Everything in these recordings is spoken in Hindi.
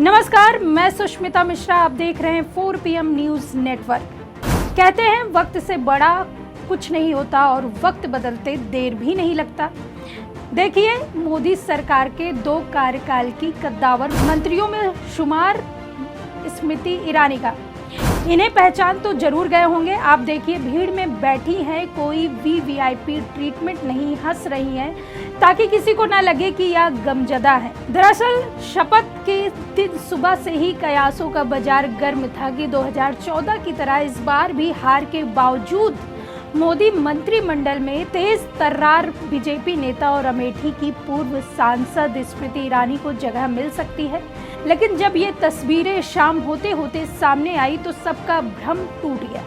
नमस्कार, मैं सुष्मिता मिश्रा। आप देख रहे हैं 4 PM न्यूज़ नेटवर्क। कहते हैं वक्त से बड़ा कुछ नहीं होता और वक्त बदलते देर भी नहीं लगता। देखिए, मोदी सरकार के 2 कार्यकाल की कद्दावर मंत्रियों में शुमार स्मृति ईरानी का। इन्हें पहचान तो जरूर गए होंगे। आप देखिए, भीड़ में बैठी हैं, कोई वीवीआईपी ट्रीटमेंट नहीं, हंस रही हैं ताकि किसी को ना लगे कि यह गमजदा है। दरअसल शपथ के दिन सुबह से ही कयासों का बाजार गर्म था कि 2014 की तरह इस बार भी हार के बावजूद मोदी मंत्रिमंडल में तेज तर्रार बीजेपी नेता और अमेठी की पूर्व सांसद स्मृति ईरानी को जगह मिल सकती है। लेकिन जब ये तस्वीरें शाम होते होते सामने आई तो सबका भ्रम टूट गया।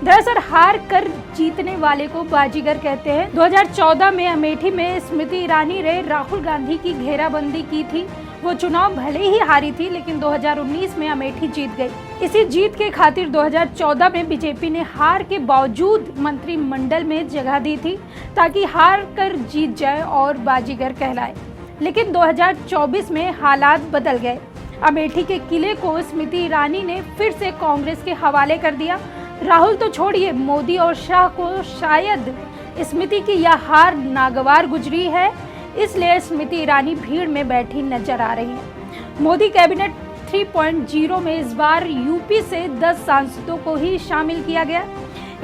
दरअसल हार कर जीतने वाले को बाजीगर कहते हैं। 2014 में अमेठी में स्मृति ईरानी ने राहुल गांधी की घेराबंदी की थी। वो चुनाव भले ही हारी थी, लेकिन 2019 में अमेठी जीत गई। इसी जीत के खातिर 2014 में बीजेपी ने हार के बावजूद मंत्रिमंडल में जगह दी थी ताकि हार कर जीत जाए और बाजीगर कहलाए। लेकिन 2024 में हालात बदल गए। अमेठी के किले को स्मृति ईरानी ने फिर से कांग्रेस के हवाले कर दिया। राहुल तो छोड़िए, मोदी और शाह को शायद स्मृति की यह हार नागवार गुजरी है, इसलिए स्मृति ईरानी भीड़ में बैठी नजर आ रही है। मोदी कैबिनेट 3.0 में इस बार यूपी से 10 सांसदों को ही शामिल किया गया।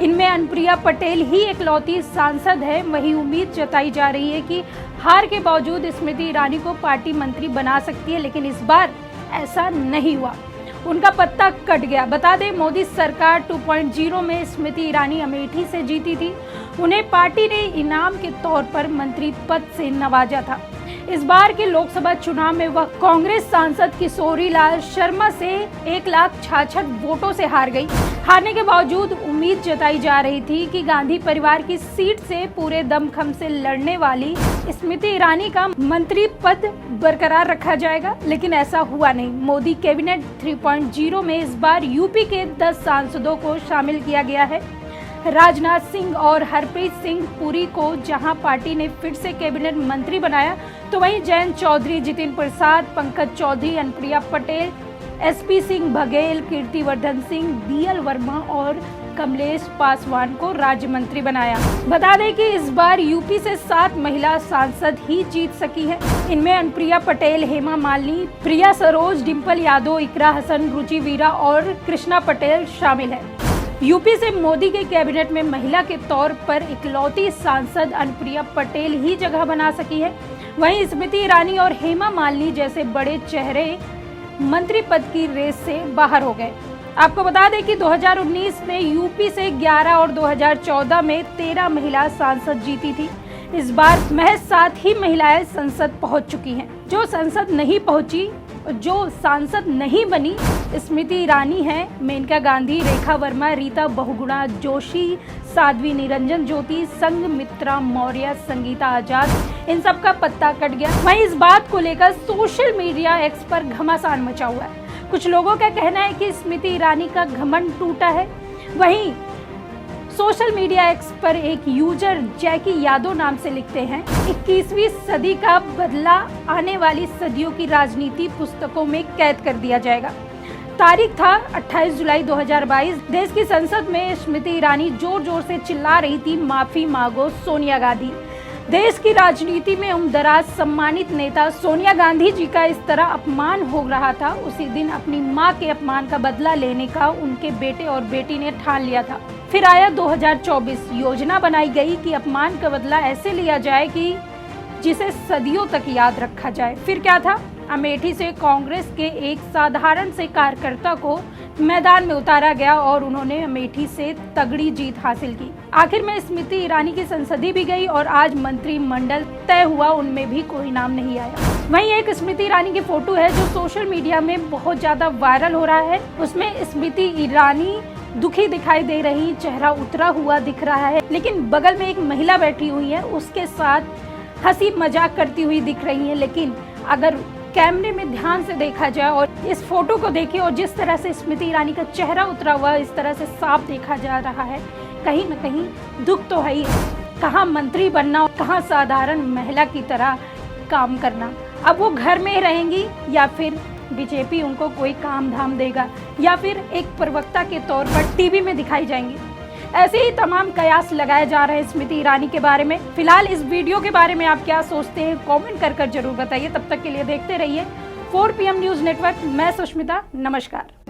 इनमें अनुप्रिया पटेल ही इकलौती सांसद है। वही उम्मीद जताई जा रही है कि हार के बावजूद स्मृति ईरानी को पार्टी मंत्री बना सकती है, लेकिन इस बार ऐसा नहीं हुआ। उनका पत्ता कट गया। बता दें, मोदी सरकार 2.0 में स्मृति ईरानी अमेठी से जीती थी। उन्हें पार्टी ने इनाम के तौर पर मंत्री पद से नवाजा था। इस बार के लोकसभा चुनाव में वह कांग्रेस सांसद किशोरी लाल शर्मा से 1,66,000 वोटों से हार गई। हारने के बावजूद उम्मीद जताई जा रही थी कि गांधी परिवार की सीट से पूरे दमखम से लड़ने वाली स्मृति ईरानी का मंत्री पद बरकरार रखा जाएगा, लेकिन ऐसा हुआ नहीं। मोदी कैबिनेट 3.0 में इस बार यूपी के 10 सांसदों को शामिल किया गया है। राजनाथ सिंह और हरप्रीत सिंह पुरी को जहां पार्टी ने फिर से कैबिनेट मंत्री बनाया, तो वहीं जयंत चौधरी, जितिन प्रसाद, पंकज चौधरी, अनुप्रिया पटेल, SP सिंह बघेल, कीर्तिवर्धन सिंह, DL वर्मा और कमलेश पासवान को राज्य मंत्री बनाया। बता दें कि इस बार यूपी से 7 महिला सांसद ही जीत सकी है। इनमें अनुप्रिया पटेल, हेमा मालिनी, प्रिया सरोज, डिंपल यादव, इकरा हसन, रुचि वीरा और कृष्णा पटेल शामिल है। यूपी से मोदी के कैबिनेट में महिला के तौर पर इकलौती सांसद अनुप्रिया पटेल ही जगह बना सकी है। वहीं स्मृति ईरानी और हेमा मालिनी जैसे बड़े चेहरे मंत्री पद की रेस से बाहर हो गए। आपको बता दें कि 2019 में यूपी से 11 और 2014 में 13 महिला सांसद जीती थी। इस बार महज 7 ही महिलाएं संसद पहुंच चुकी हैं। जो संसद नहीं पहुंची, जो सांसद नहीं बनी, स्मृति ईरानी हैं, मेनका गांधी, रेखा वर्मा, रीता बहुगुणा जोशी, साध्वी निरंजन ज्योति, संघमित्रा मौर्य, संगीता आजाद। इन सब का पत्ता कट गया। वहीं इस बात को लेकर सोशल मीडिया एक्स पर घमासान मचा हुआ है। कुछ लोगों का कहना है कि स्मृति ईरानी का घमंड टूटा है। वहीं सोशल मीडिया एक्स पर एक यूजर जैकी यादव नाम से लिखते हैं, 21वीं सदी का बदला आने वाली सदियों की राजनीति पुस्तकों में कैद कर दिया जाएगा। तारीख था 28 जुलाई 2022। देश की संसद में स्मृति ईरानी जोर जोर से चिल्ला रही थी, माफी मांगो सोनिया गांधी। देश की राजनीति में उम्रदराज सम्मानित नेता सोनिया गांधी जी का इस तरह अपमान हो रहा था। उसी दिन अपनी मां के अपमान का बदला लेने का उनके बेटे और बेटी ने ठान लिया था। फिर आया 2024। योजना बनाई गई कि अपमान का बदला ऐसे लिया जाए कि जिसे सदियों तक याद रखा जाए। फिर क्या था? अमेठी से कांग्रेस के एक साधारण से कार्यकर्ता को मैदान में उतारा गया और उन्होंने अमेठी से तगड़ी जीत हासिल की। आखिर में स्मृति ईरानी की संसदीय भी गई और आज मंत्रिमंडल तय हुआ, उनमें भी कोई नाम नहीं आया। वहीं एक स्मृति ईरानी की फोटो है जो सोशल मीडिया में बहुत ज्यादा वायरल हो रहा है। उसमें स्मृति ईरानी दुखी दिखाई दे रही, चेहरा उतरा हुआ दिख रहा है, लेकिन बगल में एक महिला बैठी हुई है, उसके साथ हंसी मजाक करती हुई दिख रही है। लेकिन अगर कैमरे में ध्यान से देखा जाए और इस फोटो को देखें और जिस तरह से स्मृति ईरानी का चेहरा उतरा हुआ इस तरह से साफ देखा जा रहा है, कहीं न कहीं दुख तो है ही। कहाँ मंत्री बनना और कहाँ साधारण महिला की तरह काम करना। अब वो घर में रहेंगी या फिर बीजेपी उनको कोई काम धाम देगा या फिर एक प्रवक्ता के तौर पर टीवी में दिखाई जाएंगी। ऐसे ही तमाम कयास लगाए जा रहे हैं स्मृति ईरानी के बारे में। फिलहाल इस वीडियो के बारे में आप क्या सोचते हैं, कमेंट कर जरूर बताइए। तब तक के लिए देखते रहिए 4 PM न्यूज़ नेटवर्क। मैं सुष्मिता, नमस्कार।